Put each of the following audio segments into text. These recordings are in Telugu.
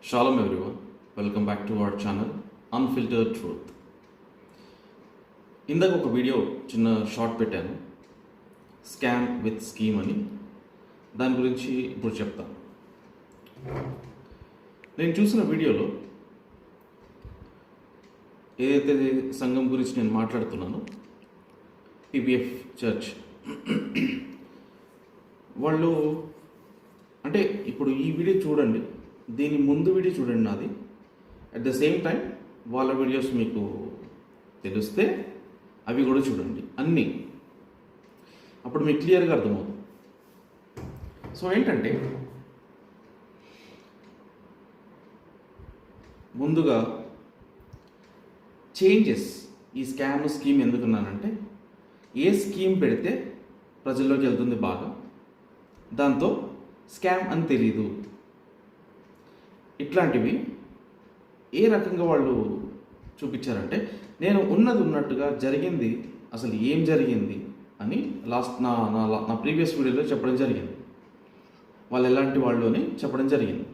Shalom everyone, welcome back to our channel Unfiltered Truth. ఇందాక ఒక వీడియో చిన్న షార్ట్ పెట్టాను, స్కామ్ విత్ స్కీమ్ అని. దాని గురించి ఇప్పుడు చెప్తాను. నేను చూసిన వీడియోలో ఏదైతే సంఘం గురించి నేను మాట్లాడుతున్నానో, పిబిఎఫ్ చర్చ్, వాళ్ళు అంటే ఇప్పుడు ఈ వీడియో చూడండి, దీని ముందు వీడియో చూడండి నాది, అట్ ద సేమ్ టైం వాళ్ళ వీడియోస్ మీకు తెలిస్తే అవి కూడా చూడండి అన్నీ, అప్పుడు మీకు క్లియర్గా అర్థమవుతుంది. సో ఏంటంటే, ముందుగా చేంజెస్, ఈ స్కీమ్ ఎందుకున్నానంటే, ఏ స్కీమ్ పెడితే ప్రజల్లోకి వెళ్తుంది బాగా, దాంతో స్కామ్ అని తెలీదు, ఇట్లాంటివి ఏ రకంగా వాళ్ళు చూపించారంటే, నేను ఉన్నట్టుగా జరిగింది, అసలు ఏం జరిగింది అని నా ప్రీవియస్ వీడియోలో చెప్పడం జరిగింది. వాళ్ళు ఎలాంటి వాళ్ళు అని చెప్పడం జరిగింది.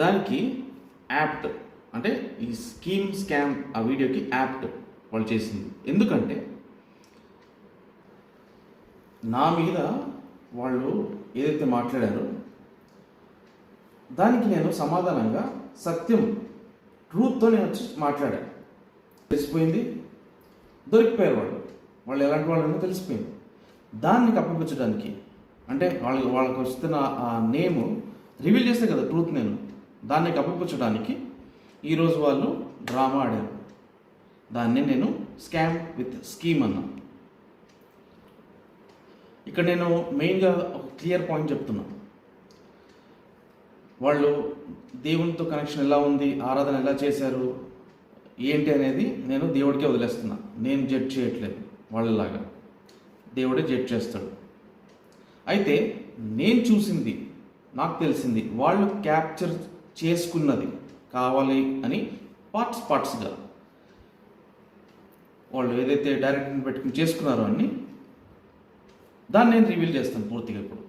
దానికి యాప్ట్ అంటే ఈ స్కామ్ ఆ వీడియోకి యాప్ట్ వాళ్ళు చేసింది. ఎందుకంటే నా మీద వాళ్ళు ఏదైతే మాట్లాడారో దానికి నేను సమాధానంగా సత్యం, ట్రూత్తో నేను వచ్చి మాట్లాడాను. తెలిసిపోయింది, దొరికిపోయారు వాళ్ళు ఎలాంటి వాళ్ళని తెలిసిపోయింది. దాన్ని కప్పిపుచ్చడానికి, అంటే వాళ్ళకి వస్తున్న ఆ నేమ్ రివీల్ చేస్తే కదా ట్రూత్, నేను దాన్ని కప్పిపుచ్చడానికి ఈరోజు వాళ్ళు డ్రామా ఆడారు. దాన్ని నేను స్కామ్ విత్ స్కీమ్ అన్నా. ఇక్కడ నేను మెయిన్గా ఒక క్లియర్ పాయింట్ చెప్తున్నాను. వాళ్ళు దేవునితో కనెక్షన్ ఎలా ఉంది, ఆరాధన ఎలా చేశారు, ఏంటి అనేది నేను దేవుడికే వదిలేస్తున్నా. నేను జడ్జ్ చేయట్లేదు వాళ్ళలాగా, దేవుడే జడ్జ్ చేస్తాడు. అయితే నేను చూసింది, నాకు తెలిసింది, వాళ్ళు క్యాప్చర్ చేసుకున్నది కావాలి అని పార్ట్స్గా వాళ్ళు ఏదైతే డైరెక్ట్ని పెట్టుకుని చేసుకున్నారో అన్ని, దాన్ని నేను రివీల్ చేస్తాను పూర్తిగా. ఇప్పుడు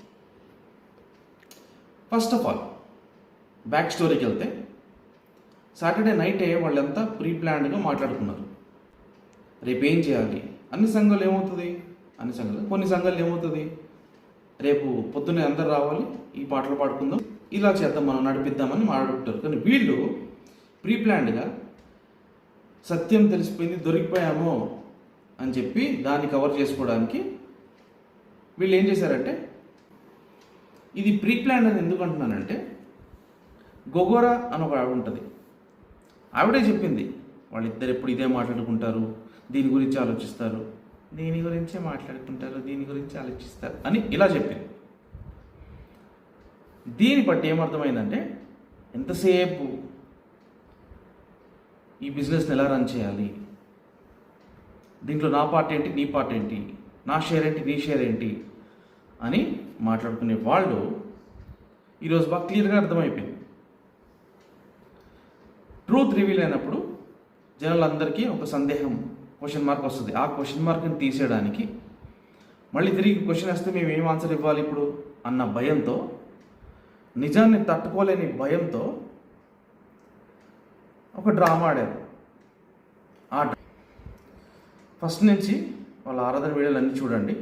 ఫస్ట్ ఆఫ్ ఆల్ బ్యాక్ స్టోరీకి వెళ్తే, సాటర్డే నైటే వాళ్ళంతా ప్రీ ప్లాన్డ్గా మాట్లాడుకున్నారు, రేపు ఏం చేయాలి. కొన్ని సంఘాలు ఏమవుతుంది, రేపు పొద్దున్నే అందరు రావాలి, ఈ పాటలు పాడుకుందాం, ఇలా చేద్దాం, మనం నడిపిద్దామని మాట్లాడుకుంటారు. కానీ వీళ్ళు ప్రీ ప్లాన్డ్గా సత్యం తెలిసిపోయింది, దొరికిపోయామో అని చెప్పి దాన్ని కవర్ చేసుకోవడానికి వీళ్ళు ఏం చేశారంటే, ఇది ప్రీ ప్లాన్ అని ఎందుకు అంటున్నానంటే, గొగోరా అని ఒక ఆవిడ ఉంటుంది, ఆవిడే చెప్పింది వాళ్ళిద్దరు ఎప్పుడు ఇదే మాట్లాడుకుంటారు, దీని గురించి ఆలోచిస్తారు, దీని గురించే మాట్లాడుకుంటారు, దీని గురించి ఆలోచిస్తారు అని ఇలా చెప్పింది. దీన్ని బట్టి ఏమర్థమైందంటే, ఎంతసేపు ఈ బిజినెస్ని ఎలా రన్ చేయాలి, దీంట్లో నా పార్ట్ ఏంటి, నీ పార్ట్ ఏంటి, నా షేర్ ఏంటి, నీ షేర్ ఏంటి అని మాట్లాడుకునే వాళ్ళు ఈరోజు బాగా క్లియర్గా అర్థమైపోయింది. ట్రూత్ రివీల్ అయినప్పుడు జనాలందరికీ ఒక సందేహం, క్వశ్చన్ మార్క్ వస్తుంది. ఆ క్వశ్చన్ మార్క్ని తీసేయడానికి మళ్ళీ తిరిగి క్వశ్చన్ వస్తే మేము ఏం ఆన్సర్ ఇవ్వాలి ఇప్పుడు అన్న భయంతో, నిజాన్ని తట్టుకోలేని భయంతో ఒక డ్రామా ఆడారు. ఫస్ట్ నుంచి వాళ్ళ ఆరాధన వీడియోలు అన్నీ చూడండి.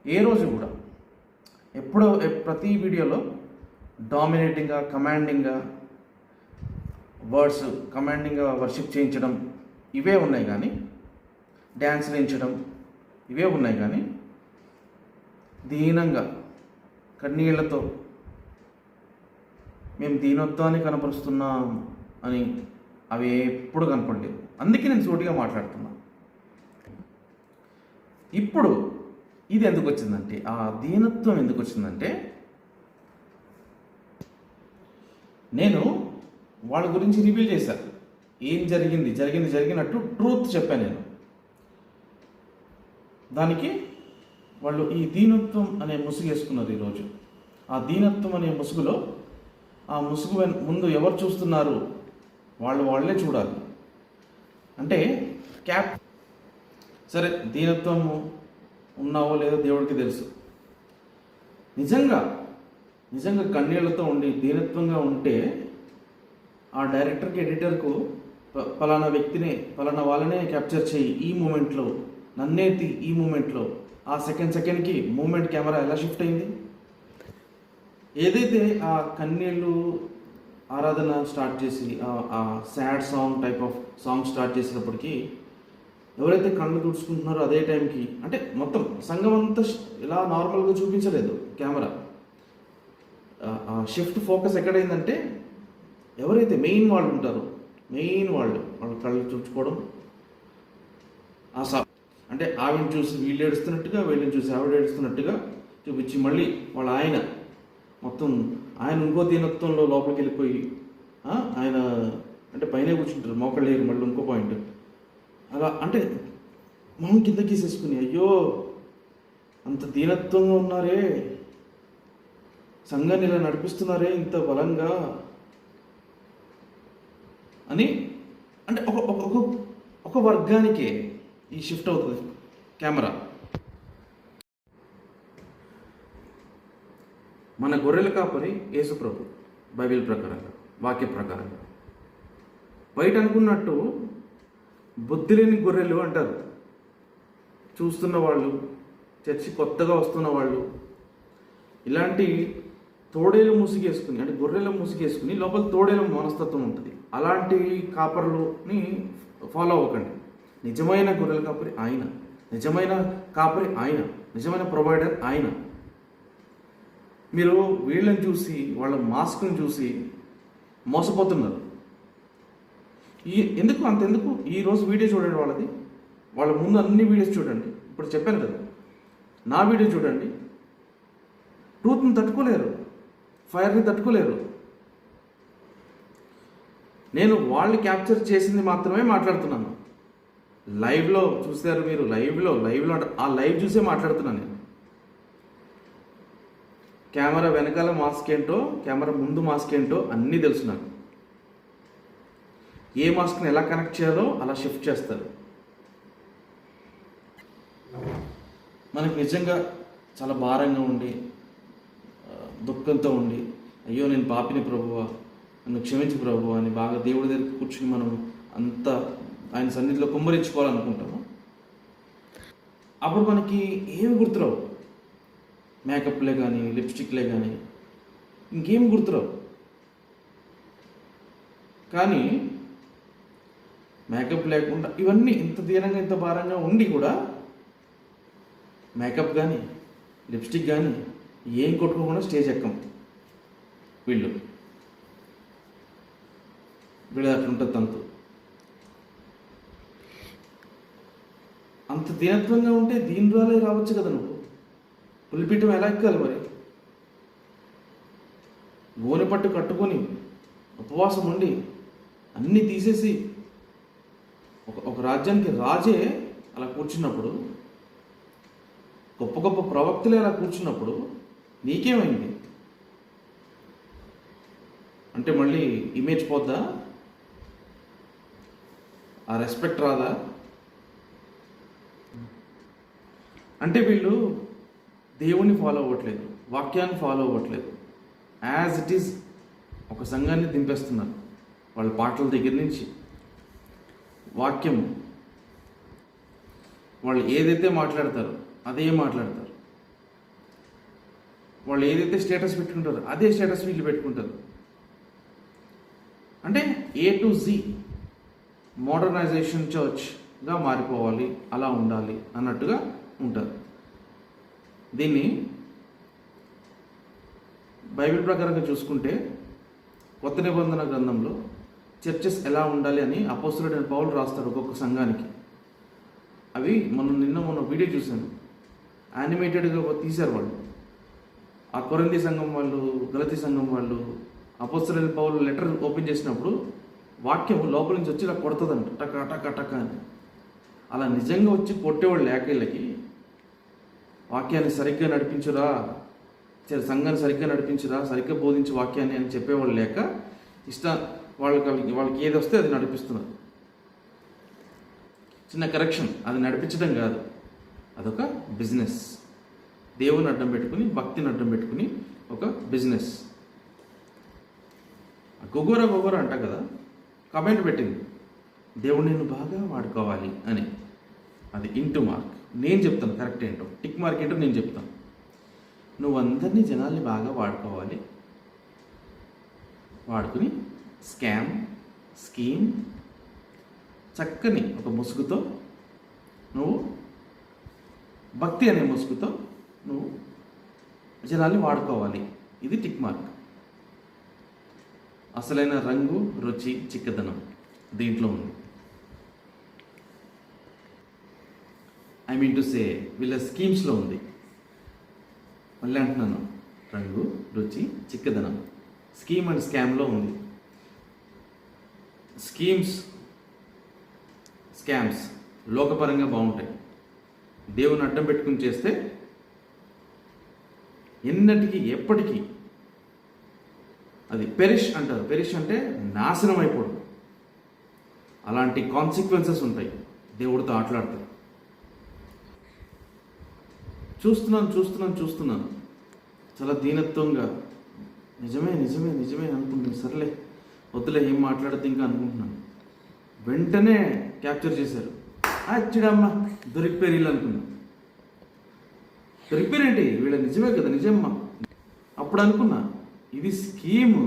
ఏ రోజు కూడా ఎప్పుడో ప్రతి వీడియోలో డామినేటింగ్గా, కమాండింగ్గా వర్డ్స్, కమాండింగ్గా వర్షిప్ చేయించడం ఇవే ఉన్నాయి, కానీ డ్యాన్స్ వేయించడం ఇవే ఉన్నాయి, కానీ దీనంగా కన్నీళ్లతో మేము దీనత్వాన్ని కనపరుస్తున్నాం అని అవి ఎప్పుడు కనపడలేదు. అందుకే నేను సూటిగా మాట్లాడుతున్నా. ఇప్పుడు ఇది ఎందుకు వచ్చిందంటే, ఆ దీనత్వం ఎందుకు వచ్చిందంటే, నేను వాళ్ళ గురించి రివీల్ చేశాను. ఏం జరిగినట్టు ట్రూత్ చెప్పాను నేను. దానికి వాళ్ళు ఈ దీనత్వం అనే ముసుగు వేసుకున్నారు ఈరోజు. ఆ దీనత్వం అనే ముసుగులో, ఆ ముసుగు ముందు ఎవరు చూస్తున్నారు, వాళ్ళే చూడాలి. అంటే సరే, దీనత్వం ఉన్నావో లేదో దేవుడికి తెలుసు. నిజంగా నిజంగా కన్నీళ్లతో ఉండి దీనత్వంగా ఉంటే ఆ డైరెక్టర్కి ఎడిటర్కు పలానా వ్యక్తినే పలానా వాళ్ళనే క్యాప్చర్ చేయి ఈ మూమెంట్లో, నన్నేతి ఈ మూమెంట్లో, ఆ సెకండ్కి మూమెంట్ కెమెరా ఎలా షిఫ్ట్ అయింది. ఏదైతే ఆ కన్నీళ్ళు ఆరాధన స్టార్ట్ చేసి ఆ sad song type of song start చేసినప్పటికీ ఎవరైతే కళ్ళు తుడుచుకుంటున్నారో అదే టైంకి అంటే మొత్తం సంఘం అంతా ఇలా నార్మల్గా చూపించలేదు కెమెరా. ఆ షిఫ్ట్ ఫోకస్ ఎక్కడైందంటే ఎవరైతే మెయిన్ వాళ్ళు ఉంటారో వాళ్ళ కళ్ళు తుడుచుకోవడం, అంటే ఆవిడని చూసి వీళ్ళు ఏడుస్తున్నట్టుగా, వీళ్ళని చూసి ఆవిడ ఏడుస్తున్నట్టుగా చూపించి మళ్ళీ వాళ్ళ ఆయన మొత్తం ఆయన ఇంకో దీనత్వంలో లోపలికి వెళ్ళిపోయి ఆయన అంటే పైన కూర్చుంటారు, మోకాళ్ళు లేరు, మళ్ళీ ఇంకో పాయింట్ అలా అంటే మొహం కింద గీసేసుకుని అయ్యో అంత దీనత్వంగా ఉన్నారే, సంఘాన్ని ఇలా నడిపిస్తున్నారే ఇంత బలంగా అని అంటే ఒక వర్గానికే ఈ షిఫ్ట్ అవుతుంది కెమెరా. మన గొర్రెల కాపరి యేసు ప్రభు, బైబిల్ ప్రకారంగా, వాక్య ప్రకారంగా. బయట అనుకున్నట్టు బుద్ధి లేని గొర్రెలు అంటారు చూస్తున్న వాళ్ళు, చర్చి కొత్తగా వస్తున్న వాళ్ళు. ఇలాంటి తోడేలు ముసుగేసుకుని అంటే గొర్రెలు ముసుగేసుకుని లోపల తోడేలు మనస్తత్వం ఉంటుంది. అలాంటి కాపర్లని ఫాలో అవ్వకండి. నిజమైన గొర్రెల కాపరి ఆయన, నిజమైన కాపరి ఆయన, నిజమైన ప్రొవైడర్ ఆయన. మీరు వీళ్ళని చూసి వాళ్ళ మాస్క్ని చూసి మోసపోతున్నారు. అంతెందుకు ఈరోజు వీడియో చూడండి వాళ్ళది, వాళ్ళ ముందు అన్ని వీడియోస్ చూడండి. ఇప్పుడు చెప్పాను కదా, నా వీడియో చూడండి. ట్రూత్ని తట్టుకోలేరు, ఫైర్ని తట్టుకోలేరు. నేను వాళ్ళు క్యాప్చర్ చేసింది మాత్రమే మాట్లాడుతున్నాను. లైవ్లో చూసారు మీరు, లైవ్లో ఆ లైవ్ చూసే మాట్లాడుతున్నాను నేను. కెమెరా వెనకాల మాస్క్ ఏంటో, కెమెరా ముందు మాస్క్ ఏంటో అన్నీ తెలుసు నాకు. ఏ మాస్క్ని ఎలా కనెక్ట్ చేయాలో అలా షిఫ్ట్ చేస్తారు. మనకు నిజంగా చాలా భారంగా ఉండి దుఃఖంతో ఉండి అయ్యో నేను పాపిని ప్రభువా, నన్ను క్షమించు ప్రభువా అని బాగా దేవుడి దగ్గర కూర్చుని మనం అంతా ఆయన సన్నిధిలో కుమ్మరించుకోవాలనుకుంటాము. అప్పుడు మనకి ఏమి గుర్తురావు, మేకప్లే కానీ లిప్స్టిక్లే కానీ ఇంకేం గుర్తురావు. కానీ మేకప్ లేకుండా ఇవన్నీ ఇంత దీనంగా ఇంత భారంగా ఉండి కూడా మేకప్ కానీ లిప్స్టిక్ కానీ ఏం కొట్టుకోకుండా స్టేజ్ ఎక్కం. వీళ్ళు అట్లుంటుంది తంతు. అంత దీనత్వంగా ఉంటే దీనిరాలే రావచ్చు కదా నువ్వు. పులిపీఠం ఎలా ఎక్కాలి మరి? గోనె పట్టు కట్టుకొని ఉపవాసం ఉండి అన్నీ తీసేసి ఒక రాజ్యానికి రాజే అలా కూర్చున్నప్పుడు, గొప్ప గొప్ప ప్రవక్తలే అలా కూర్చున్నప్పుడు నీకేమైంది? అంటే మళ్ళీ ఇమేజ్ పోద్దా? ఆ రెస్పెక్ట్ రాదా? అంటే వీళ్ళు దేవుణ్ణి ఫాలో అవ్వట్లేదు, వాక్యాన్ని ఫాలో అవ్వట్లేదు. యాజ్ ఇట్ ఈజ్ ఒక సంఘాన్ని దింపేస్తున్నారు. వాళ్ళ పాటల దగ్గర నుంచి వాక్యం, వాళ్ళు ఏదైతే మాట్లాడతారో అదే మాట్లాడతారు. వాళ్ళు ఏదైతే స్టేటస్ పెట్టుకుంటారో అదే స్టేటస్ వీళ్ళు పెట్టుకుంటారు. అంటే A to Z మోడర్నైజేషన్ చర్చ్గా మారిపోవాలి, అలా ఉండాలి అన్నట్టుగా ఉంటారు. దీన్ని బైబిల్ ప్రకారంగా చూసుకుంటే కొత్త నిబంధన గ్రంథంలో చర్చెస్ ఎలా ఉండాలి అని అపోస్తలుడైన పౌలు రాస్తాడు ఒక్కొక్క సంఘానికి. అవి మొన్న వీడియో చూశాను, యానిమేటెడ్గా తీశారు వాళ్ళు. ఆ కొరింథీ సంఘం వాళ్ళు, గలతీ సంఘం వాళ్ళు అపోస్తలుడైన పౌలు లెటర్ ఓపెన్ చేసినప్పుడు వాక్యం లోపల నుంచి వచ్చి ఇలా కొడుతుందంట, టక టక టక అని. అలా నిజంగా వచ్చి కొట్టేవాళ్ళు లేక వీళ్ళకి వాక్యాన్ని సరిగ్గా నడిపించురా, సంఘాన్ని సరిగ్గా నడిపించురా, సరిగ్గా బోధించే వాక్యాన్ని అని చెప్పేవాళ్ళు లేక వాళ్ళకి ఏది వస్తే అది నడిపిస్తున్నారు. చిన్న కరెక్షన్, అది నడిపించడం కాదు, అదొక బిజినెస్. దేవుని అడ్డం పెట్టుకుని, భక్తిని అడ్డం పెట్టుకుని ఒక బిజినెస్. గొగోర గొగోర అంట కదా, కమెంట్ పెట్టింది దేవుడు నిన్ను బాగా వాడుకోవాలి అని. అది ఇంటూ మార్క్. నేను చెప్తాను కరెక్ట్ ఏంటో, టిక్ మార్క్ ఏంటో నేను చెప్తాను. నువ్వు అందరినీ జనాల్ని బాగా వాడుకోవాలి, వాడుకుని స్కామ్ స్కీమ్ చక్కని ఒక ముసుగుతో నువ్వు భక్తి అనే ముసుగుతో నువ్వు జనాల్ని వాడుకోవాలి. ఇది టిక్ మార్క్. అసలైన రంగు రుచి చిక్కదనం దీంట్లో ఉంది. ఐ మీన్ టు సే వీళ్ళ స్కీమ్స్లో ఉంది. మళ్ళీ అంటున్నాను, రంగు రుచి చిక్కదనం స్కీమ్ అండ్ స్కామ్లో ఉంది. స్కామ్స్ లోకపరంగా బాగుంటాయి, దేవుని అడ్డం పెట్టుకుని చేస్తే ఎన్నటికీ ఎప్పటికీ అది పెరిష్ అంటారు. పెరిష్ అంటే నాశనం అయిపోవడం. అలాంటి కాన్సిక్వెన్సెస్ ఉంటాయి దేవుడితో ఆటలాడతారు. చూస్తున్నాను చాలా దీనత్వంగా నిజమే అనుకుంటున్నాను. సర్లే వద్దులే ఏం మాట్లాడితే ఇంకా అనుకుంటున్నాను. వెంటనే క్యాప్చర్ చేశారు. అచ్చిడమ్మ దొరికిపోయారు వీళ్ళు అనుకున్నాను. దొరికిపోయారేంటి వీళ్ళ, నిజమే కదా నిజమ్మా. అప్పుడు అనుకున్నా ఇది స్కీము,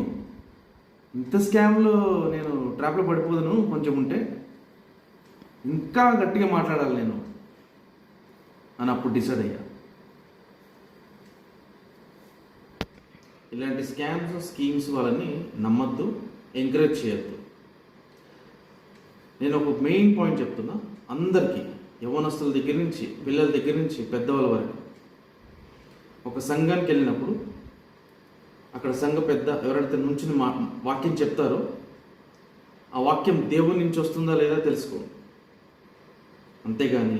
ఇంత స్కామ్లో నేను ట్రాప్లో పడిపోదును, కొంచెం ఉంటే ఇంకా గట్టిగా మాట్లాడాలి నేను అని అప్పుడు డిసైడ్ అయ్యా. ఇలాంటి స్కీమ్స్ వాళ్ళని నమ్మద్దు, ఎంకరేజ్ చేయొద్దు. నేను ఒక మెయిన్ పాయింట్ చెప్తున్నా అందరికీ, యవ్వనస్తుల దగ్గర నుంచి పిల్లల దగ్గర నుంచి పెద్దవాళ్ళ వరకు. ఒక సంఘానికి వెళ్ళినప్పుడు అక్కడ సంఘ పెద్ద ఎవరైతే నుంచుని వాక్యం చెప్తారో ఆ వాక్యం దేవుని నుంచి వస్తుందా లేదా తెలుసుకో. అంతేగాని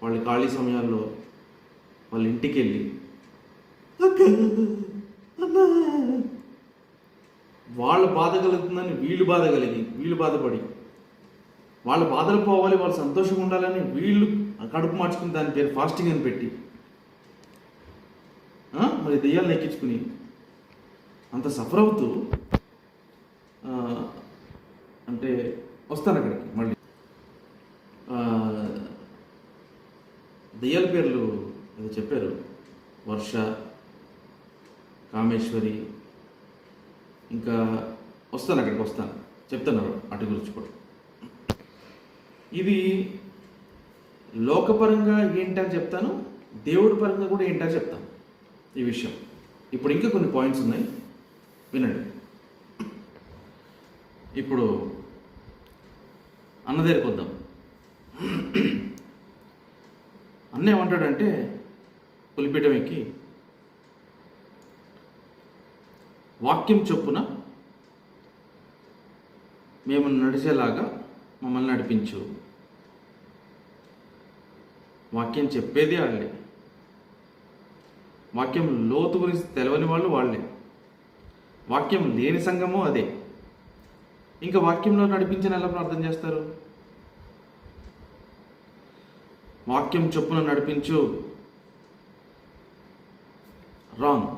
వాళ్ళ ఖాళీ సమయాల్లో వాళ్ళ ఇంటికి వెళ్ళి వాళ్ళ బాధ కలుగుతుందని వీళ్ళు బాధపడి వాళ్ళ బాధలు పోవాలి, వాళ్ళు సంతోషంగా ఉండాలని వీళ్ళు కడుపు మార్చుకుని దాని పేరు ఫాస్టింగ్ అని పెట్టి మరి దెయ్యాలను ఎక్కించుకుని అంత సఫర్ అవుతూ అంటే వస్తాను అక్కడికి. మళ్ళీ దెయ్యాల పేర్లు ఏదో చెప్పారు, వర్ష, కామేశ్వరి, ఇంకా అక్కడికి వస్తాను చెప్తున్నారు అటు గురించి కూడా. ఇది లోకపరంగా ఏంటని చెప్తాను, దేవుడి పరంగా కూడా ఏంటని చెప్తాను ఈ విషయం. ఇప్పుడు ఇంకా కొన్ని పాయింట్స్ ఉన్నాయి, వినండి. ఇప్పుడు అన్న దగ్గరికి వద్దాం. అన్న ఏమంటాడంటే పులిపీఠం ఎక్కి వాక్యం చొప్పున మేము నడిచేలాగా మమ్మల్ని నడిపించు. వాక్యం చెప్పేది వాళ్ళే, వాక్యం లోతు గురించి తెలవని వాళ్ళు వాళ్ళే, వాక్యం లేని సంఘము అదే. ఇంకా వాక్యంలో నడిపించిన ఎలా ప్రార్థన చేస్తారు? వాక్యం చొప్పున నడిపించు, రాంగ్.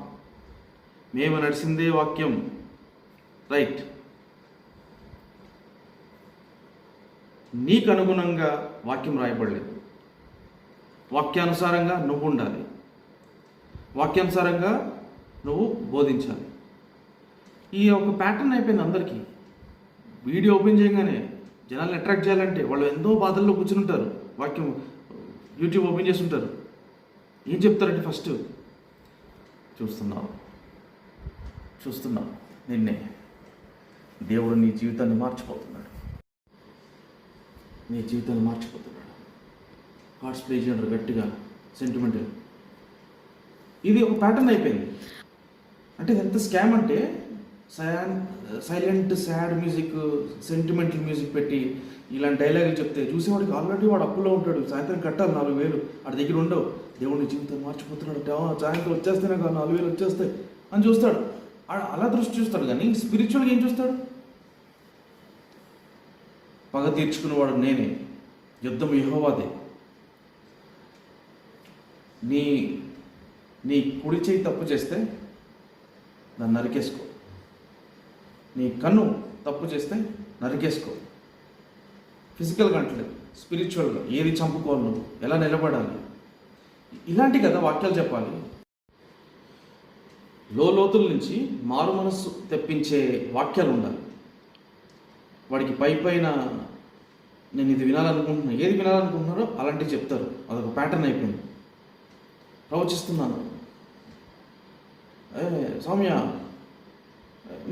మేము నడిచిందే వాక్యం, రైట్. నీకు అనుగుణంగా వాక్యం రాయబడలేదు. వాక్యానుసారంగా నువ్వు ఉండాలి, వాక్యానుసారంగా నువ్వు బోధించాలి. ఈ ఒక ప్యాటర్న్ అయిపోయింది అందరికీ. వీడియో ఓపెన్ చేయగానే జనాల్ని అట్రాక్ట్ చేయాలంటే వాళ్ళు ఎంతో బాధల్లో కూర్చుని ఉంటారు. వాక్యం యూట్యూబ్ ఓపెన్ చేసి ఉంటారు. ఏం చెప్తారంటే ఫస్ట్ చూస్తున్నావు నిన్నే దేవుడు నీ జీవితాన్ని మార్చిపోతున్నాడు, హార్ట్స్ ప్లే చేయడం గట్టిగా సెంటిమెంటల్. ఇది ఒక ప్యాటర్న్ అయిపోయింది. అంటే ఎంత స్కామ్ అంటే silent sad music, sentimental music పెట్టి ఇలాంటి డైలాగులు చెప్తే చూసేవాడికి ఆల్రెడీ వాడు అప్పులో ఉంటాడు. సాయంత్రం కట్టాలి 4,000, వాడి దగ్గర ఉండవు. దేవుడిని జీవితం మార్చిపోతున్నాడు, సాయంత్రం వచ్చేస్తేనే కాదు 4,000 వచ్చేస్తాయి అని చూస్తాడు. అలా దృష్టి చూస్తాడు. కానీ స్పిరిచువల్గా ఏం చూస్తాడు? పగ తీర్చుకునేవాడు నేనే, యుద్ధం యెహోవాదే. నీ కుడి చేయి తప్పు చేస్తే దాన్ని నరికేసుకో. నీ కన్ను తప్పు చేస్తే నరికేసుకో. ఫిజికల్గా అంటలేదు, స్పిరిచువల్గా ఏది చంపుకోవాలి, నువ్వు ఎలా నిలబడాలి, ఇలాంటి కదా వాక్యాలు చెప్పాలి. లోతుల నుంచి మారు మనస్సు తెప్పించే వాక్యాలు ఉండాలి. వాడికి పైన నేను ఇది వినాలనుకుంటున్నా, ఏది వినాలనుకుంటున్నారో అలాంటివి చెప్తారు. అదొక ప్యాటర్న్ అయిపోయింది. ప్రవచిస్తున్నాను, సౌమ్య,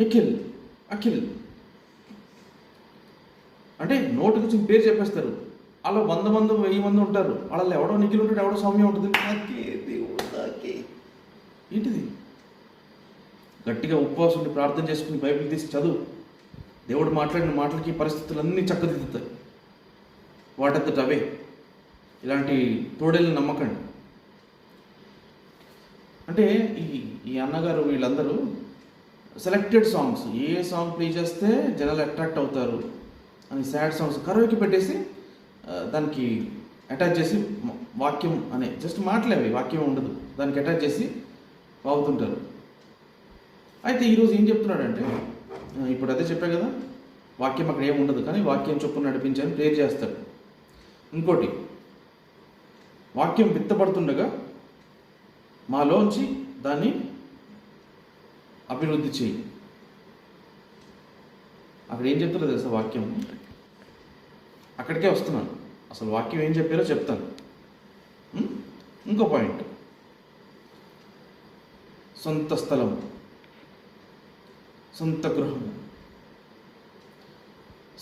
నిఖిల్, అఖిల్ అంటే నోటుకు వచ్చిన పేరు చెప్పేస్తారు. అలా 100 మంది 1000 మంది ఉంటారు. వాళ్ళలో ఎవడో నిఖిల్ ఉంటాడు, ఎవడో సౌమ్య ఉంటుంది. ఏంటిది? గట్టిగా ఉపవాసం ఉండి ప్రార్థన చేసుకుని బైబిల్ తీసి చదువు. దేవుడు మాట్లాడిన మాటలకి పరిస్థితులన్నీ చక్కదిద్దుతాయి వాటంతట అవే. ఇలాంటి తోడేళ్ళని నమ్మకండి. అంటే ఈ అన్నగారు వీళ్ళందరూ సెలెక్టెడ్ సాంగ్స్, ఏ సాంగ్ ప్లే చేస్తే జనాలు అట్రాక్ట్ అవుతారు అని సాడ్ సాంగ్స్ కరోకి పెట్టేసి దానికి అటాచ్ చేసి వాక్యం అనే జస్ట్ మాటలేవి, వాక్యం ఉండదు, దానికి అటాచ్ చేసి వాగుతుంటారు. అయితే ఈరోజు ఏం చెప్తున్నాడంటే, ఇప్పుడు అదే చెప్పా కదా, వాక్యం అక్కడ ఏమి ఉండదు, కానీ వాక్యం చొప్పున నడిపించని ప్రేర్ చేస్తాడు. ఇంకోటి, వాక్యం విత్తబడుతుండగా మాలోంచి దాన్ని అభివృద్ధి చేయి. అక్కడ ఏం చెప్తారో తెలుసా వాక్యం? అక్కడికే వస్తున్నాను. అసలు వాక్యం ఏం చెప్పారో చెప్తాను. ఇంకో పాయింట్, సొంత స్థలం, సొంత గృహం,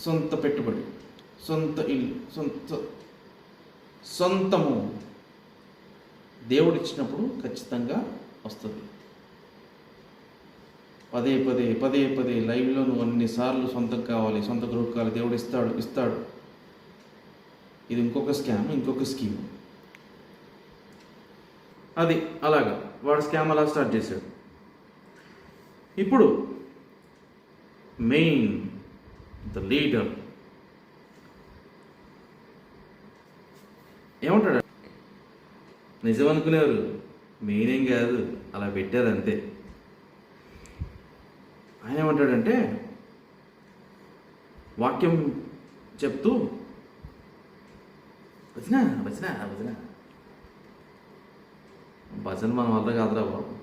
సొంత పెట్టుబడి, సొంత ఇల్లు, సొంతము దేవుడిచ్చినప్పుడు ఖచ్చితంగా వస్తుంది. పదే పదే లైవ్లో నువ్వు అన్నిసార్లు సొంతం కావాలి, సొంత గృహం కావాలి, దేవుడు ఇస్తాడు. ఇది ఇంకొక స్కామ్, ఇంకొక స్కీమ్. అది అలాగా వాడు స్కామ్ అలా స్టార్ట్ చేశాడు. ఇప్పుడు మెయిన్ ద లీడర్ ఏమంటాడు? నిజం అనుకునేవారు, మెయిన్ ఏం కాదు, అలా పెట్టారు అంతే. ఆయన ఏమంటాడంటే, వాక్యం చెప్తూ భజన భజన మన వల్ల కాదురా బాబు.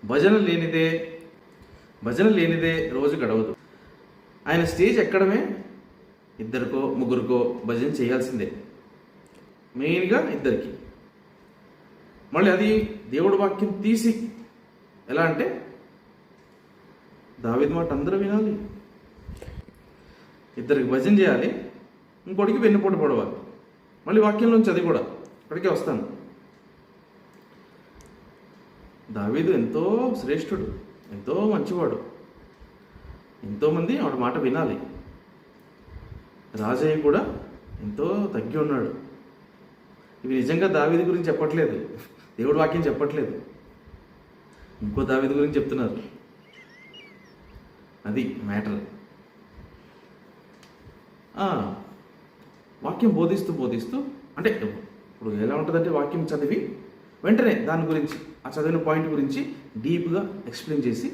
భజన లేనిదే రోజు గడవదు. ఆయన స్టేజ్ ఎక్కడమే 2కో 3కో భజన చేయాల్సిందే, మెయిన్గా 2కి. మళ్ళీ అది దేవుడి వాక్యం తీసి ఎలా అంటే, దావీదు మాట అందరూ వినాలి, 2కి భజన చేయాలి, ఇంకోటికి వెన్నుపోటు పడవాలి. మళ్ళీ వాక్యంలోంచి అది కూడా ఇక్కడికే వస్తాను. దావీదు ఎంతో శ్రేష్ఠుడు, ఎంతో మంచివాడు, ఎంతోమంది వాడి మాట వినాలి. రాజయ్య కూడా ఎంతో తగ్గి ఉన్నాడు. ఇవి నిజంగా దావీదు గురించి చెప్పట్లేదు, దేవుడి వాక్యం చెప్పట్లేదు, ఇంకో దావీదు గురించి చెప్తున్నారు. అది మ్యాటర్. వాక్యం బోధిస్తూ అంటే ఇప్పుడు ఎలా ఉంటుందంటే, వాక్యం చదివి వెంటనే దాని గురించి, ఆ చదివిన పాయింట్ గురించి డీప్గా ఎక్స్ప్లెయిన్ చేసి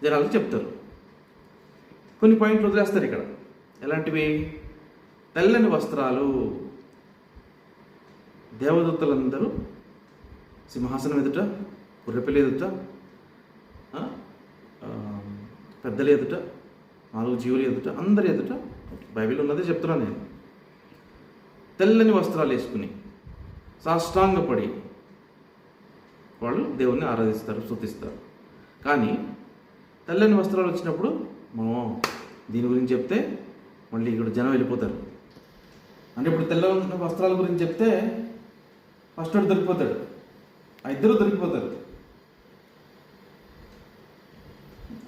జనాలకు చెప్తారు. కొన్ని పాయింట్లు వదిలేస్తారు ఇక్కడ. ఎలాంటివి? తెల్లని వస్త్రాలు. దేవదూతలందరూ సింహాసనం ఎదుట, గుర్రెపిల్ల ఎదుట, పెద్దల ఎదుట, 4 జీవుల ఎదుట, అందరి ఎదుట, బైబిల్ ఉన్నదే చెప్తున్నాను నేను, తెల్లని వస్త్రాలు వేసుకుని సాష్టాంగపడి వాళ్ళు దేవుణ్ణి ఆరాధిస్తారు, స్తుతిస్తారు. కానీ తెల్లని వస్త్రాలు వచ్చినప్పుడు దీని గురించి చెప్తే మళ్ళీ ఇక్కడ జనం వెళ్ళిపోతారు. అంటే ఇప్పుడు తెల్లని వస్త్రాల గురించి చెప్తే ఫస్ట్ వాడు దొరికిపోతాడు, ఆ 2 దొరికిపోతారు.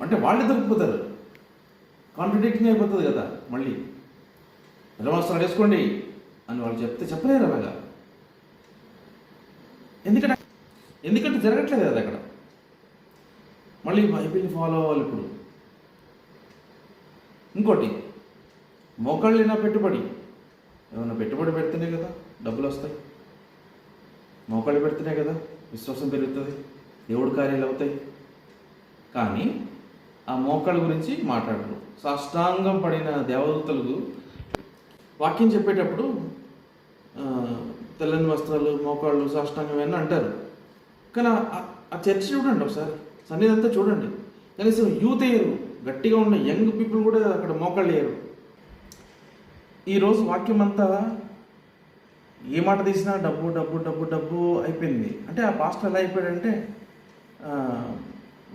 అంటే వాళ్ళే దొరికిపోతారు, కాంట్రడిక్టింగ్ అయిపోతుంది కదా. మళ్ళీ తెల్ల వస్త్రాలు వేసుకోండి అని వాళ్ళు చెప్తే చెప్పలేరు అలాగా. ఎందుకంటే జరగట్లేదు కదా అక్కడ. మళ్ళీ బైబిల్ని ఫాలో అవ్వాలి. ఇప్పుడు ఇంకోటి, మోకాళ్ళైనా పెట్టుబడి. ఏమైనా పెట్టుబడి పెడితేనే కదా డబ్బులు వస్తాయి, మోకాళ్ళు పెడితేనే కదా విశ్వాసం పెరుగుతుంది, దేవుడి కార్యాలు అవుతాయి. కానీ ఆ మోకాళ్ళ గురించి మాట్లాడరు. సాష్టాంగం పడిన దేవదూతలకు వాక్యం చెప్పేటప్పుడు తెల్లని వస్త్రాలు, మోకాళ్ళు, సాష్టాంగం ఇవన్నీ అంటారు. కానీ ఆ చర్చ చూడండి ఒకసారి, సన్నిధి అంతా చూడండి. కనీసం యూత్ వేయరు, గట్టిగా ఉన్న యంగ్ పీపుల్ కూడా అక్కడ మోకాళ్ళు వేయరు. ఈరోజు వాక్యం అంతా ఏ మాట తీసినా డబ్బు డబ్బు డబ్బు డబ్బు అయిపోయింది. అంటే ఆ పాస్టర్ ఎలా అయిపోయాడంటే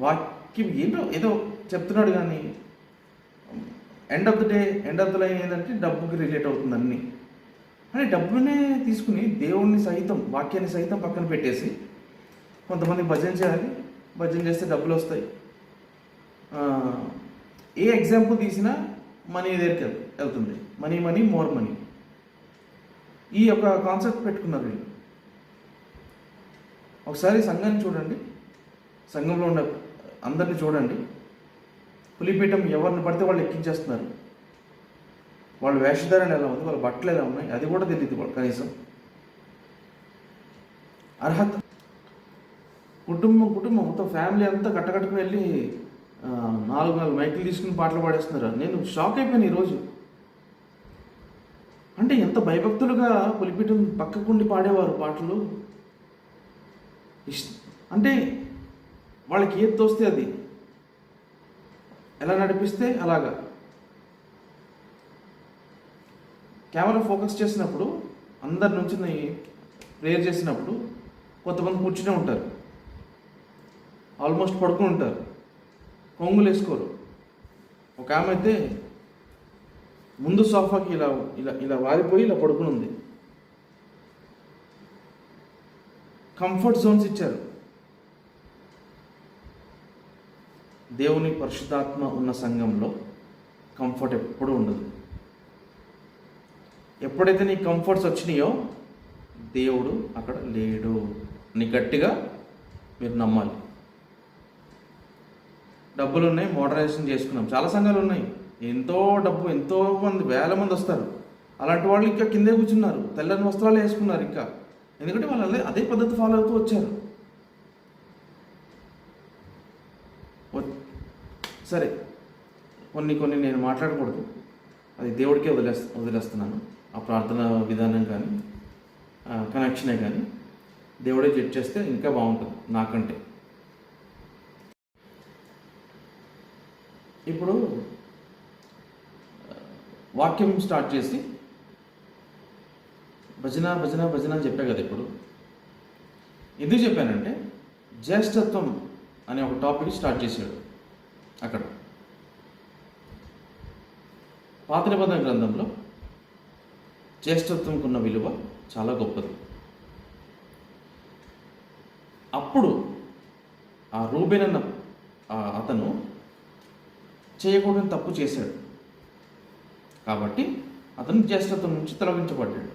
వాక్యం ఏంటో ఏదో చెప్తున్నాడు, కానీ ఎండ్ ఆఫ్ ద లైన్ ఏంటంటే డబ్బుకి రిలేట్ అవుతుంది అన్నీ. అని డబ్బునే తీసుకుని దేవుణ్ణి సైతం, వాక్యాన్ని సైతం పక్కన పెట్టేసి కొంతమంది భజన చేయాలి, భజన చేస్తే డబ్బులు వస్తాయి. ఏ ఎగ్జాంపుల్ తీసినా మనీ దగ్గరికి వెళ్తుంది. మనీ మనీ మోర్ మనీ, ఈ యొక్క కాన్సెప్ట్ పెట్టుకున్నారు వీళ్ళు. ఒకసారి సంఘాన్ని చూడండి, సంఘంలో ఉన్న అందరినీ చూడండి. పులిపీఠం ఎవరిని పడితే వాళ్ళు ఎక్కించేస్తున్నారు. వాళ్ళ వేషధారణ ఎలా ఉంది, వాళ్ళ బట్టలు ఎలా ఉన్నాయి, అది కూడా తెలియదు వాళ్ళు. కనీసం అర్హత, కుటుంబం మొత్తం ఫ్యామిలీ అంతా కట్టకట్టుకు వెళ్ళి 4 మైకులు తీసుకుని పాటలు పాడేస్తున్నారు. నేను షాక్ అయిపోయాను ఈరోజు. అంటే ఎంత భయభక్తులుగా పులిపీఠం పక్కకుండి పాడేవారు పాటలు. అంటే వాళ్ళకి ఏది తోస్తే అది, ఎలా నడిపిస్తే అలాగా. కెమెరా ఫోకస్ చేసినప్పుడు, అందరి నుంచి ప్రేయర్ చేసినప్పుడు కొంతమంది కూర్చునే ఉంటారు, ఆల్మోస్ట్ పడుకుని ఉంటారు, కొంగులు వేసుకోరు. ఒక ఆమె అయితే ముందు సోఫాకి ఇలా ఇలా ఇలా వారిపోయి ఇలా పడుకుని ఉంది. కంఫర్ట్ జోన్స్ ఇచ్చారు. దేవుని పరిశుద్ధాత్మ ఉన్న సంఘంలో కంఫర్ట్ ఎప్పుడూ ఉండదు. ఎప్పుడైతే నీ కంఫర్ట్స్ వచ్చినాయో దేవుడు అక్కడ లేడు అని గట్టిగా మీరు నమ్మాలి. డబ్బులు ఉన్నాయి, మోడర్నైజేషన్ చేసుకున్నాం, చాలా సంఘాలు ఉన్నాయి, ఎంతో డబ్బు, ఎంతో మంది, వేల మంది వస్తారు. అలాంటి వాళ్ళు ఇంకా కిందే కూర్చున్నారు, తెల్లని వస్త్రాలు వేసుకున్నారు ఇంకా. ఎందుకంటే వాళ్ళు అదే పద్ధతి ఫాలో అవుతూ వచ్చారు. సరే, కొన్ని నేను మాట్లాడకూడదు, అది దేవుడికే వదిలేస్తున్నాను. ఆ ప్రార్థన విధానం కానీ కనెక్షనే కానీ దేవుడే జడ్జ్ చేస్తే ఇంకా బాగుంటుంది నాకంటే. ఇప్పుడు వాక్యం స్టార్ట్ చేసి భజన భజన భజన అని చెప్పా కదా. ఇప్పుడు ఎందుకు చెప్పానంటే జ్యేష్ఠత్వం అనే ఒక టాపిక్ స్టార్ట్ చేశాడు అక్కడ. పాత నిబంధన గ్రంథంలో జ్యేష్ఠత్వంకు ఉన్న విలువ చాలా గొప్పది. అప్పుడు ఆ రూబెన్ అన్న అతను చేయకూడని తప్పు చేశాడు కాబట్టి అతను జ్యేష్ఠత్వం నుంచి తొలగించబడ్డాడు.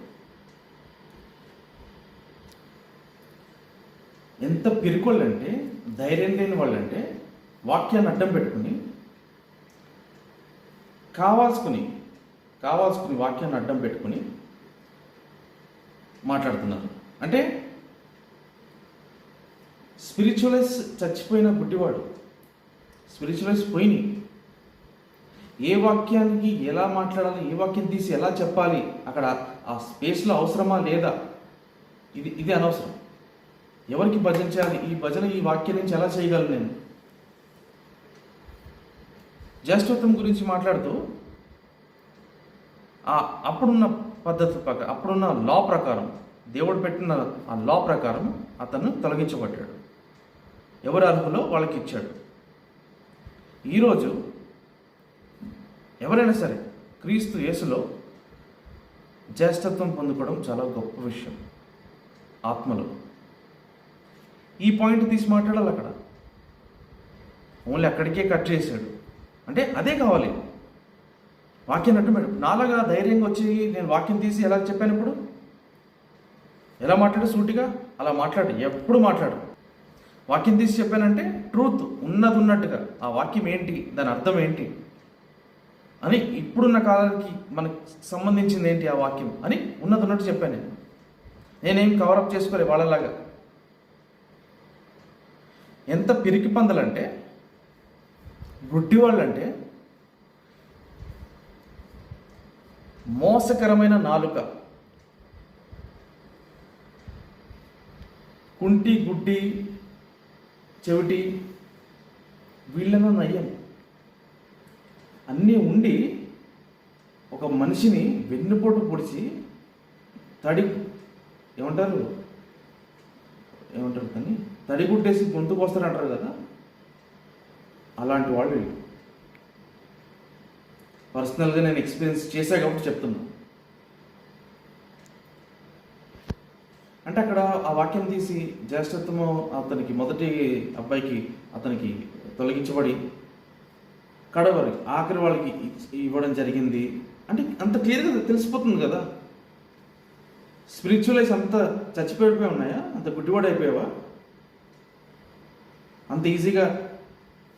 ఎంత పిరికొళ్ళంటే, ధైర్యం లేని వాళ్ళంటే వాక్యాన్ని అడ్డం పెట్టుకుని కావాల్సుకుని వాక్యాన్ని అడ్డం పెట్టుకుని మాట్లాడుతున్నారు. అంటే స్పిరిచువలైజ్ చచ్చిపోయిన గుడ్డివాడు, స్పిరిచువలైజ్ పోయినాయి. ఏ వాక్యానికి ఎలా మాట్లాడాలి, ఏ వాక్యం తీసి ఎలా చెప్పాలి, అక్కడ ఆ స్పేస్లో అవసరమా లేదా, ఇది అనవసరం. ఎవరికి భజన చేయాలి, ఈ భజన ఈ వాక్యం నుంచి ఎలా చేయగలను నేను. జ్యేష్ఠత్వం గురించి మాట్లాడుతూ అప్పుడున్న పద్ధతి ప్రకారం, అప్పుడున్న లా ప్రకారం, దేవుడు పెట్టిన ఆ లా ప్రకారం అతను తొలగించబడ్డాడు. ఎవరు అర్హులో వాళ్ళకి ఇచ్చాడు. ఈరోజు ఎవరైనా సరే క్రీస్తు యేసులో జ్యేష్ఠత్వం పొందుకోవడం చాలా గొప్ప విషయం ఆత్మలో. ఈ పాయింట్ తీసి మాట్లాడాలి అక్కడ. ఓన్లీ అక్కడికే కట్ చేశాడు. అంటే అదే కావాలి, వాక్యం అడ్డు మేడం. నాలాగా ధైర్యంగా వచ్చి నేను వాక్యం తీసి ఎలా చెప్పాను, ఇప్పుడు ఎలా మాట్లాడు, సూటిగా అలా మాట్లాడు, ఎప్పుడు మాట్లాడు. వాక్యం తీసి చెప్పానంటే ట్రూత్ ఉన్నది ఉన్నట్టుగా, ఆ వాక్యం ఏంటి, దాని అర్థం ఏంటి అని, ఇప్పుడున్న కాలానికి మనకు సంబంధించింది ఏంటి ఆ వాక్యం అని ఉన్నది ఉన్నట్టు చెప్పాను. నేనేం కవరప్ చేసుకోలే వాళ్ళలాగా. ఎంత పిరికి పందలంటే గుడ్డి వాళ్ళు అంటే మోసకరమైన నాలుక, కుంటి గుడ్డి చెవిటి వీళ్ళను నయ్యం. అన్నీ ఉండి ఒక మనిషిని వెన్నుపోటు పొడిచి ఏమంటారు కానీ తడిగుడ్డేసి గొంతుకు వస్తారంటారు కదా, అలాంటి వాళ్ళు. పర్సనల్గా నేను ఎక్స్పీరియన్స్ చేశా కాబట్టి చెప్తున్నా. అంటే అక్కడ ఆ వాక్యం తీసి జ్యేష్ఠత్వము అతనికి మొదటి అబ్బాయికి అతనికి తొలగించబడి కడవరి ఆఖరి వాళ్ళకి ఇవ్వడం జరిగింది అంటే అంత క్లియర్గా తెలిసిపోతుంది కదా. స్పిరిచువలైజ్ అంత చచ్చిపోయిపోయి ఉన్నాయా? అంత గుడ్డివాడు అయిపోయావా? అంత ఈజీగా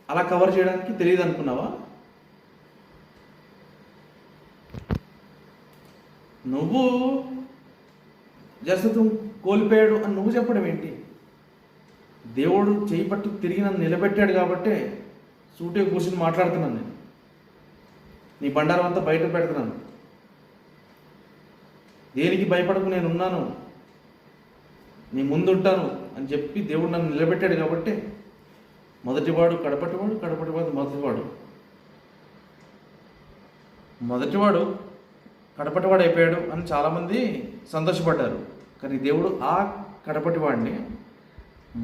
అలా కవర్ చేయడానికి తెలియదు అనుకున్నావా? నువ్వు జసత్వం కోల్పోయాడు అని నువ్వు చెప్పడం ఏంటి? దేవుడు చేయి పట్టు తిరిగి నన్ను నిలబెట్టాడు కాబట్టే సూటిగా కూర్చొని మాట్లాడుతున్నాను. నేను నీ బండారం అంతా బయట పెడుతున్నాను. దేనికి భయపడకు, నేను ఉన్నాను, నీ ముందుంటాను అని చెప్పి దేవుడు నన్ను నిలబెట్టాడు కాబట్టి మొదటివాడు కడపటివాడు, కడపటివాడు మొదటివాడు. మొదటివాడు కడపటివాడు అయిపోయాడు అని చాలామంది సంతోషపడ్డారు. కానీ దేవుడు ఆ కడపటివాడిని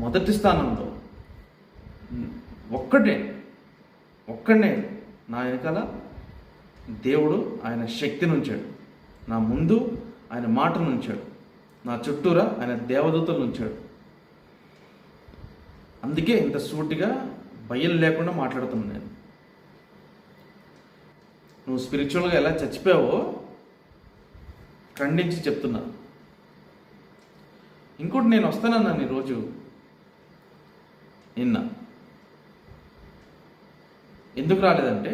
మొదటి స్థానంలో ఒక్కడనే నా వెనకాల దేవుడు ఆయన శక్తిని ఉంచాడు, నా ముందు ఆయన మాటను ఉంచాడు, నా చుట్టూరా ఆయన దేవదూతలను ఉంచాడు. అందుకే ఇంత సూటిగా భయం లేకుండా మాట్లాడుతున్నాను నేను. నువ్వు స్పిరిచువల్గా ఎలా చచ్చిపోయావో ఖండించి చెప్తున్నా. ఇంకోటి, నేను వస్తానన్నాను ఈరోజు నిన్న. ఎందుకు రాలేదంటే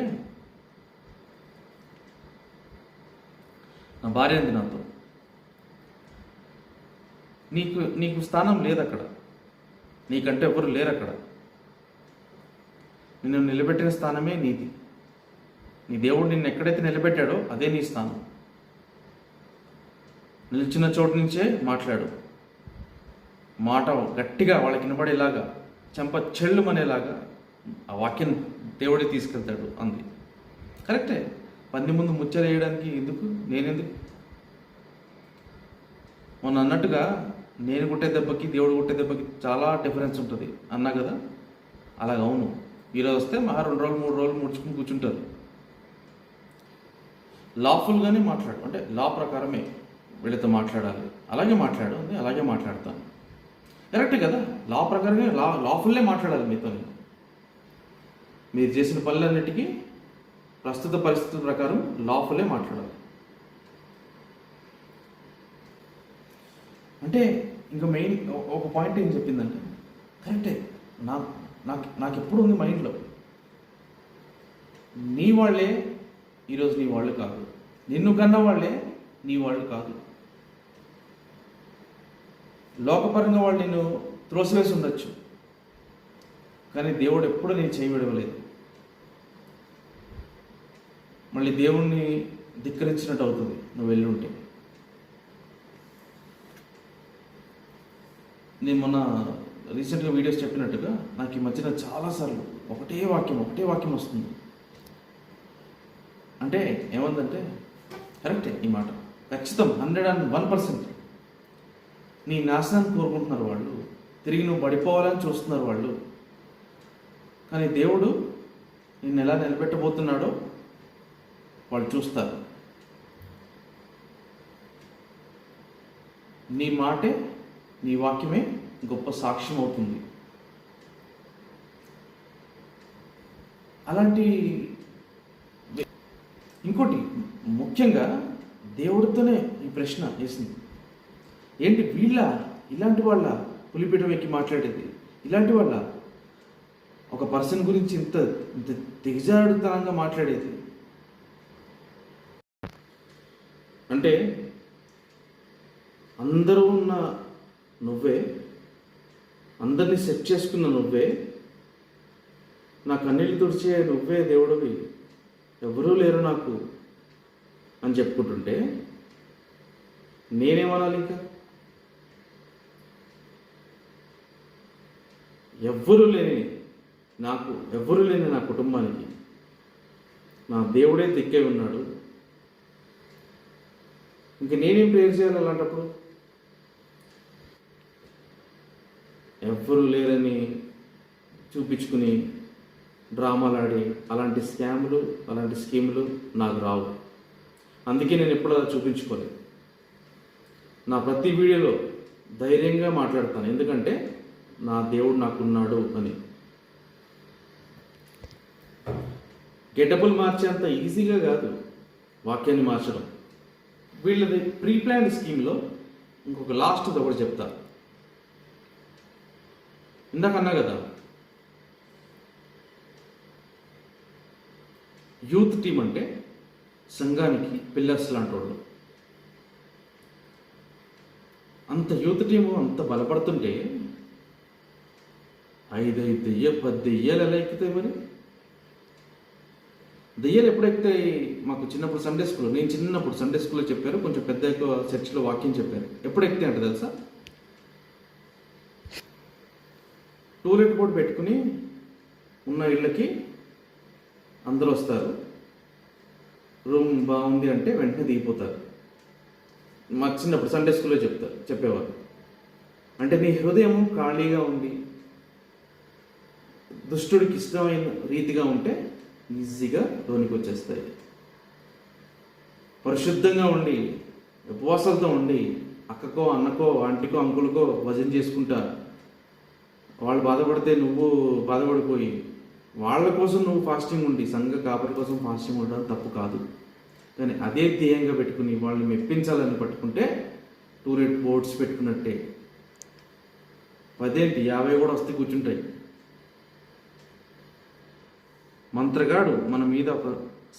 నా భార్య అంది నాతో, నీకు స్థానం లేదు అక్కడ, నీకంటే ఎవరు లేరు అక్కడ, నిన్ను నిలబెట్టిన స్థానమే నీది. నీ దేవుడు నిన్ను ఎక్కడైతే నిలబెట్టాడో అదే నీ స్థానం. నిలిచిన చోటు నుంచే మాట్లాడు. మాట గట్టిగా వాళ్ళకి వినబడేలాగా, చెంప చెల్లుమనేలాగా ఆ వాక్యం దేవుడే తీసుకెళ్తాడు అంది. కరెక్టే. పంది ముందు ముచ్చలు వేయడానికి నేనెందుకు? మొన్న అన్నట్టుగా నేను కొట్టే దెబ్బకి దేవుడు కొట్టే దెబ్బకి చాలా డిఫరెన్స్ ఉంటుంది అన్నా కదా. అలాగ అవును. ఈరోజు వస్తే మా 2 రోజులు 3 రోజులు ముడుచుకుని కూర్చుంటారు. లాఫుల్గానే మాట్లాడు, అంటే లా ప్రకారమే వీళ్ళతో మాట్లాడాలి, అలాగే మాట్లాడు అంది, అలాగే మాట్లాడతాను. కరెక్టే కదా. లా ప్రకారమే లాఫుల్లే మాట్లాడాలి మీతో. మీరు చేసిన పనులన్నిటికీ ప్రస్తుత పరిస్థితుల ప్రకారం లాఫుల్లే మాట్లాడాలి. అంటే ఇంకా మెయిన్ ఒక పాయింట్ ఏం చెప్పిందంటే కరెక్టే. నాకు ఎప్పుడు ఉంది మైండ్లో, నీ వాళ్ళే ఈరోజు నీ వాళ్ళు కాదు, నిన్ను కన్న వాళ్ళే నీ వాళ్ళు కాదు. లోకపరంగా వాళ్ళు నిన్ను త్రోసివేసి ఉండొచ్చు, కానీ దేవుడు ఎప్పుడు నేను చేయవిడవలేదు. మళ్ళీ దేవుణ్ణి ధిక్కరించినట్టు అవుతుంది నువ్వు వెళ్ళి ఉంటే. నేను మొన్న రీసెంట్గా వీడియోస్ చెప్పినట్టుగా నాకు ఈ మధ్యన చాలాసార్లు ఒకటే వాక్యం వస్తుంది. అంటే ఏమందంటే కరెక్టే ఈ మాట, ఖచ్చితం 101%. నీ నాశనాన్ని కోరుకుంటున్నారు వాళ్ళు, తిరిగి నువ్వు పడిపోవాలని చూస్తున్నారు వాళ్ళు. కానీ దేవుడు నిన్ను ఎలా నిలబెట్టబోతున్నాడో వాళ్ళు చూస్తారు. నీ మాటే, నీ వాక్యమే గొప్ప సాక్ష్యం అవుతుంది. అలాంటి ఇంకోటి ముఖ్యంగా దేవుడితోనే ఈ ప్రశ్న వేసింది, ఏంటి ఇలాంటి వాళ్ళ పులిపీఠం ఎక్కి మాట్లాడేది, ఇలాంటి వాళ్ళ ఒక పర్సన్ గురించి ఇంత దిగజారుతనంగా మాట్లాడేది. అంటే అందరూ ఉన్న నువ్వే, అందరినీ సెట్ చేసుకున్న నువ్వే నా కన్నీళ్ళు తుడిచే నువ్వే దేవుడివి, ఎవరూ లేరు నాకు అని చెప్పుకుంటుంటే నేనేమనాలి? ఇంకా ఎవ్వరూ లేని నా కుటుంబానికి నా దేవుడే దిక్కే ఉన్నాడు. ఇంక నేనేం ప్రేయర్ చేయాలి అలాంటప్పుడు? ఎవ్వరూ లేరని చూపించుకుని డ్రామాలు ఆడి అలాంటి స్కాములు, అలాంటి స్కీములు నాకు రావు. అందుకే నేను ఎప్పుడు అలా చూపించుకోలేదు. నా ప్రతి వీడియోలో ధైర్యంగా మాట్లాడతాను, ఎందుకంటే నా దేవుడు నాకున్నాడు అని. గెటబుల్ మార్చేంత ఈజీగా కాదు వాక్యాన్ని మార్చడం. వీళ్ళది ప్రీ ప్లాన్ స్కీమ్లో ఇంకొక లాస్ట్ది ఒకటి చెప్తా. ఇందాక అన్నా కదా, యూత్ టీం అంటే సంఘానికి పిల్లర్స్ లాంటి వాళ్ళు. అంత యూత్ టీము అంత బలపడుతుంటే 5 దెయ్యాలు 10 దెయ్యాలు ఎలా ఎక్కుతాయి? మరి దెయ్యాలు ఎప్పుడు ఎక్కుతాయి? మాకు చిన్నప్పుడు నేను చిన్నప్పుడు సండే స్కూల్లో చెప్పారు, కొంచెం పెద్ద ఎక్కువ చర్చిలో వాక్యం చెప్పారు. ఎప్పుడు ఎక్కుతాయి అంటే తెలుసా? టూలెట్ బోర్డు పెట్టుకుని ఉన్న ఇళ్ళకి అందరూ వస్తారు, రూమ్ బాగుంది అంటే వెంటనే దిగిపోతారు. మాకు చిన్నప్పుడు సండే స్కూల్లో చెప్పేవారు. అంటే నీ హృదయం ఖాళీగా ఉండి దుష్టుడికి ఇష్టమైన రీతిగా ఉంటే ఈజీగా లోనికి వచ్చేస్తాయి. పరిశుద్ధంగా ఉండి ఉపవాసాలతో ఉండి అక్కకో అన్నకో ఆంటీకో అంకులకో భజన చేసుకుంటా వాళ్ళు బాధపడితే నువ్వు బాధపడిపోయి వాళ్ళ కోసం నువ్వు ఫాస్టింగ్ ఉండి సంఘ కాపరి కోసం ఫాస్టింగ్ ఉండడం తప్పు కాదు. కానీ అదే ధ్యేయంగా పెట్టుకుని వాళ్ళని మెప్పించాలని పట్టుకుంటే టూలెట్ బోర్డ్స్ పెట్టుకున్నట్టే. 10 50 కూడా వస్తే కూర్చుంటాయి. మంత్రగాడు మన మీద ఒక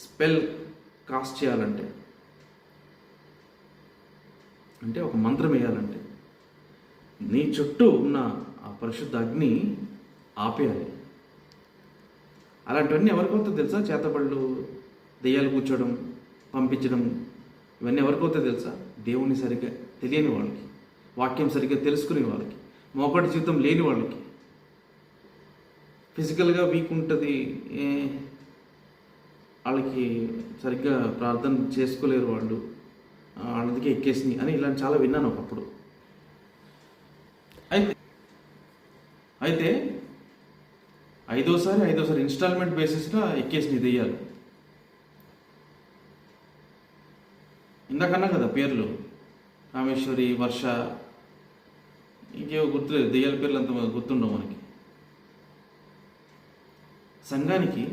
స్పెల్ కాస్ట్ చేయాలంటే, అంటే ఒక మంత్రం వేయాలంటే నీ చుట్టూ ఉన్న ఆ పరిశుద్ధ అగ్ని ఆపేయాలి. అలాంటివన్నీ ఎవరికి అవుతుంది తెలుసా? చేతబళ్ళు, దెయ్యాలు కూర్చోవడం, పంపించడం, ఇవన్నీ ఎవరికి అవుతాయి తెలుసా? దేవుని సరిగ్గా తెలియని వాళ్ళకి, వాక్యం సరిగ్గా తెలుసుకునే వాళ్ళకి, మోకటి జీవితం లేని వాళ్ళకి. ఫిజికల్గా వీక్ ఉంటుంది, వాళ్ళకి సరిగ్గా ప్రార్థన చేసుకోలేరు, వాళ్ళకి ఎక్కేసినాయి అని ఇలాంటి చాలా విన్నాను ఒకప్పుడు. అయితే ఐదోసారి ఇన్స్టాల్మెంట్ బేసిస్గా ఎక్కేసినాయి దెయ్యాలు. ఇందాకన్నా కదా పేర్లు, కామేశ్వరి, వర్ష, ఇంకేవో గుర్తులేదు, దెయ్యాల పేర్లు అంత గుర్తుండవు మనకి. సంఘానికి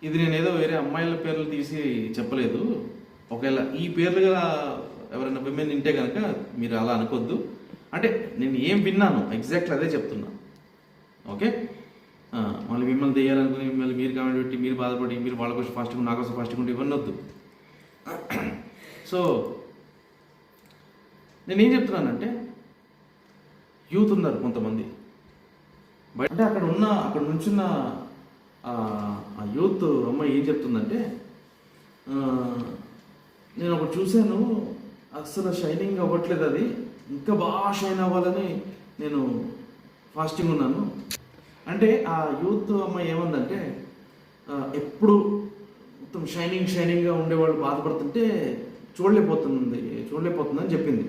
ఇది నేనేదో వేరే అమ్మాయిల పేర్లు తీసి చెప్పలేదు. ఒకవేళ ఈ పేర్లు గల ఎవరైనా విమెన్ వింటే కనుక మీరు అలా అనుకోద్దు. అంటే నేను ఏం విన్నాను ఎగ్జాక్ట్లీ అదే చెప్తున్నా. ఓకే, మళ్ళీ మిమ్మల్ని తెయ్యాలనుకుని మిమ్మల్ని మీరు కామెంట్ పెట్టి మీరు బాధపడి మీరు వాళ్ళ కోసం ఫాస్ట్గా నా కోసం ఫాస్ట్గా ఉంటే ఇవన్నీ వద్దు. సో నేనేం చెప్తున్నానంటే, యూత్ ఉన్నారు కొంతమంది బయట. అంటే అక్కడ నుంచున్న ఆ యూత్ అమ్మాయి ఏం చెప్తుందంటే, నేను ఒకటి చూశాను, అసలు షైనింగ్ అవ్వట్లేదు, అది ఇంకా బాగా షైన్ అవ్వాలని నేను ఫాస్టింగ్ ఉన్నాను. అంటే ఆ యూత్ అమ్మాయి ఏమందంటే, ఎప్పుడు మొత్తం షైనింగ్గా ఉండేవాళ్ళు బాధపడుతుంటే చూడలేకపోతుందని చెప్పింది.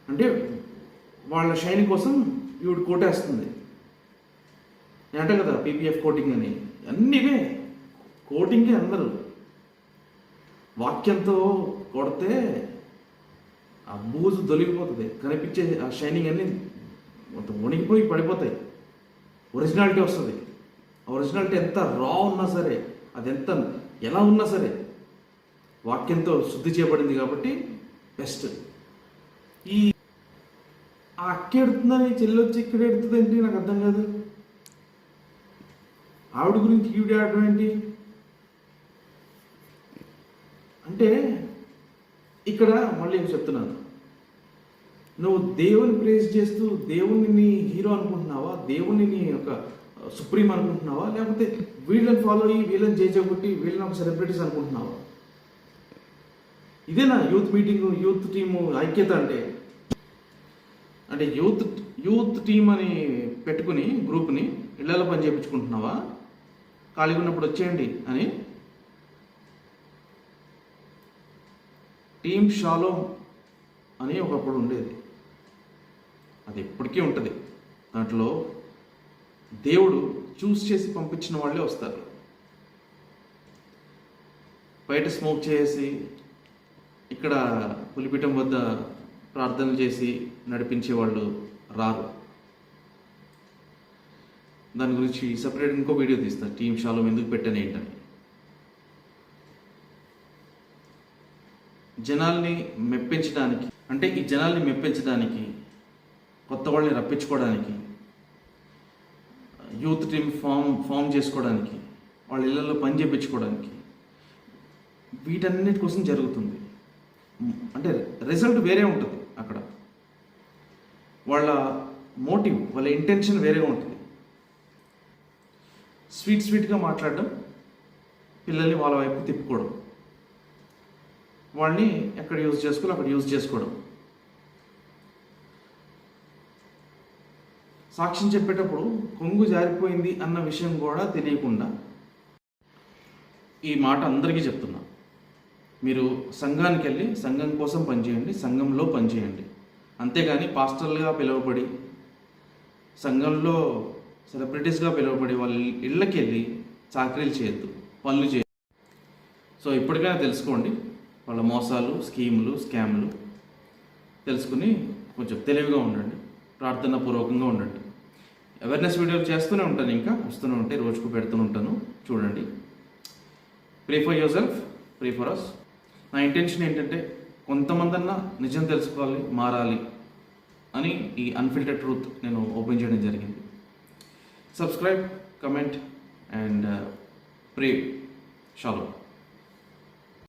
అంటే వాళ్ళ షైనింగ్ కోసం ఈవిడ కోటేస్తుంది. నేను అంటే కదా పీపీఎఫ్ కోటింగ్ అని, అన్నీవే కోటింగే. అందరూ వాక్యంతో కొడితే ఆ బూజు దొలిగిపోతుంది, కనిపించే ఆ షైనింగ్ అన్నీ మొత్తం వణిగిపోయి పడిపోతాయి. ఒరిజినాలిటీ వస్తుంది. ఆ ఒరిజినాలిటీ ఎంత రా ఉన్నా సరే, అది ఎంత ఎలా ఉన్నా సరే వాక్యంతో శుద్ధి చేయబడింది కాబట్టి బెస్ట్. ఈ ఆ అక్క ఎడుతుందని చెల్లి వచ్చి ఇక్కడ ఎడుతుంది ఏంటి నాకు అర్థం కాదు. ఆవిడ గురించి ఈవిడ ఆడడం ఏంటి అంటే, ఇక్కడ మళ్ళీ చెప్తున్నాను, నువ్వు దేవుని ప్రేజ్ చేస్తూ దేవుణ్ణి నీ హీరో అనుకుంటున్నావా? దేవుణ్ణి నీ యొక్క సుప్రీం అనుకుంటున్నావా, లేకపోతే వీళ్ళని ఫాలో అయ్యి వీళ్ళని చేజగొట్టి వీళ్ళని ఒక సెలబ్రిటీస్ అనుకుంటున్నావా? ఇదేనా యూత్ మీటింగ్, యూత్ టీము ఐక్యత అంటే? అంటే యూత్ టీమ్ అని పెట్టుకుని గ్రూప్ని ఇళ్లలో పని చేయించుకుంటున్నావా? ఖాళీగా ఉన్నప్పుడు వచ్చేయండి అని. టీమ్ షాలోమ్ అని ఒకప్పుడు ఉండేది, అది ఎప్పటికీ ఉంటుంది. దాంట్లో దేవుడు చూస్ చేసి పంపించిన వాళ్ళే వస్తారు. బయట స్మోక్ చేసి ఇక్కడ పులిపీఠం వద్ద ప్రార్థనలు చేసి నడిపించే వాళ్ళు రారు. దాని గురించి సపరేట్ ఇంకో వీడియో తీస్తారు, టీమ్ షాలోమ్ ఎందుకు పెట్టాను ఏంటని. జనాల్ని మెప్పించడానికి, అంటే ఈ జనాల్ని మెప్పించడానికి, కొత్త వాళ్ళని రప్పించుకోవడానికి, యూత్ టీమ్ ఫామ్ చేసుకోవడానికి, వాళ్ళ ఇళ్లలో పని చేయించుకోవడానికి, వీటన్నిటి కోసం జరుగుతుంది. అంటే రిజల్ట్ వేరే ఉంటుంది అక్కడ. వాళ్ళ మోటివ్, వాళ్ళ ఇంటెన్షన్ వేరేగా ఉంటుంది. స్వీట్గా మాట్లాడడం, పిల్లల్ని వాళ్ళ వైపు తిప్పుకోవడం, వాళ్ళని ఎక్కడ యూజ్ చేసుకోవాలో అక్కడ యూజ్ చేసుకోవడం. సాక్ష్యం చెప్పేటప్పుడు కొంగు జారిపోయింది అన్న విషయం కూడా తెలియకుండా ఈ మాట అందరికీ చెప్తున్నా. మీరు సంఘానికి వెళ్ళి సంఘం కోసం పనిచేయండి, సంఘంలో పనిచేయండి. అంతేగాని పాస్టర్లుగా పిలువబడి, సంఘంలో సెలబ్రిటీస్గా పిలువబడి వాళ్ళ ఇళ్ళకి వెళ్ళి చాకరీలు చేయొద్దు, పనులు చేయొద్దు. సో ఇప్పటికైనా తెలుసుకోండి వాళ్ళ మోసాలు, స్కీములు, స్కామ్లు తెలుసుకుని కొంచెం తెలివిగా ఉండండి, ప్రార్థనాపూర్వకంగా ఉండండి. అవేర్నెస్ వీడియోలు చేస్తూనే ఉంటాను, ఇంకా వస్తూనే ఉంటాయి, రోజుకు పెడుతూనే ఉంటాను, చూడండి. Pray for yourself, pray for us. నా ఇంటెన్షన్ ఏంటంటే కొంతమందన్నా నిజం తెలుసుకోవాలి, మారాలి అని ఈ అన్ఫిల్టర్డ్ ట్రూత్ నేను ఓపెన్ చేయడం జరిగింది. Subscribe, comment and pray. Shalom.